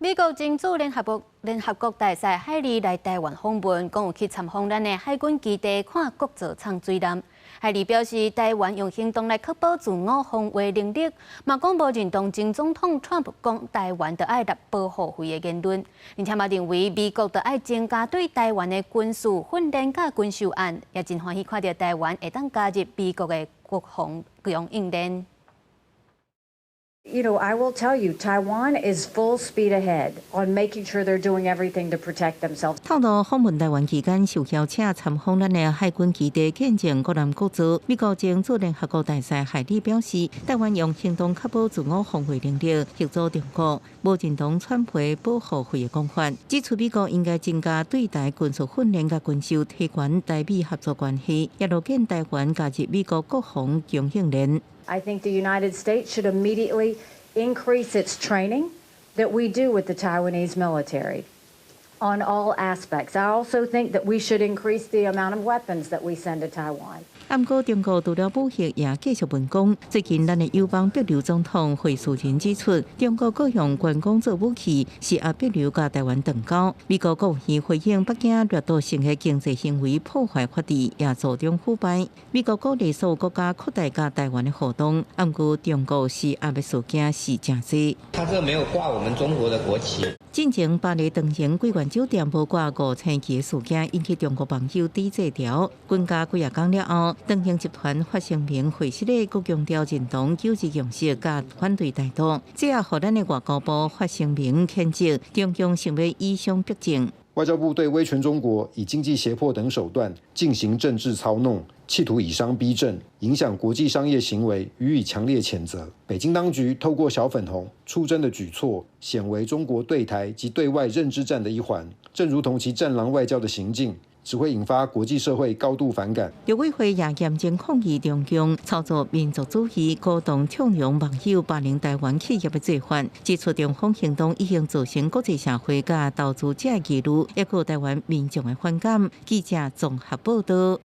美国争取联合国大使海莉来台湾访问，共有去参访咱的海军基地，看国造舱水艦。海莉表示，台湾用行动来确保自我防卫能力，嘛讲无认同前总统 Trump 讲台湾着爱来保护费的言论，而且嘛认为美国着爱增加对台湾的军事训练甲军售案，也真欢喜看到台湾会当加入美国的国防供应链。 You know, I will tell you, Taiwan is full speed ahead on making sure they're doing everything to protect themselves. 透露访问台湾期间，受邀请参访咱的海军基地，见证国难国造。美国前驻联合国大使海莉表示，台湾用行动确保自我防卫能力，协助中国，无认同川普保护费的讲法，指出美国应该增加对台军事训练甲军售，提悬台美合作关系，也乐见台湾加入美国国防供应链。 I think the United States should immediately increase its training that we do with the Taiwanese military on all aspects. I also think that we should increase the amount of weapons that we send to Taiwan. 不过，中国除了武器，也继续文攻。最近，咱的友邦帛琉总统惠淑琴指出，中国各用军工做武器，是压帛琉甲台湾断交。美国国务院回应北京掠夺性的经济行为，破坏法治，也助长腐败。美国鼓励所有国家扩大甲台湾的活动，不过中国是压迫事件是真多。他这没有挂我们中国的国旗。进前巴黎长城贵元酒店无挂5000旗的事件，引起中国网友抵制条。军家几日讲了后。 长城集团发声明，会实的各强调认同九二共识，甲反对台独。这也互咱的外交部发声明谴责中共想要以商逼政。外交部对威权中国以经济胁迫等手段进行政治操弄，企图以商逼政，影响国际商业行为，予以强烈谴责。北京当局透过小粉红出征的举措，显为中国对台及对外认知战的一环，正如同其战狼外交的行径。 只会引发国际社会高度反感。陆委会也严正抗议中共操作民族主义、鼓动倡扬网友霸凌台湾企业的做法，指出中方行动已经造成国际社会甲投资者的疑虑，也有台湾民众的反感。记者综合报道。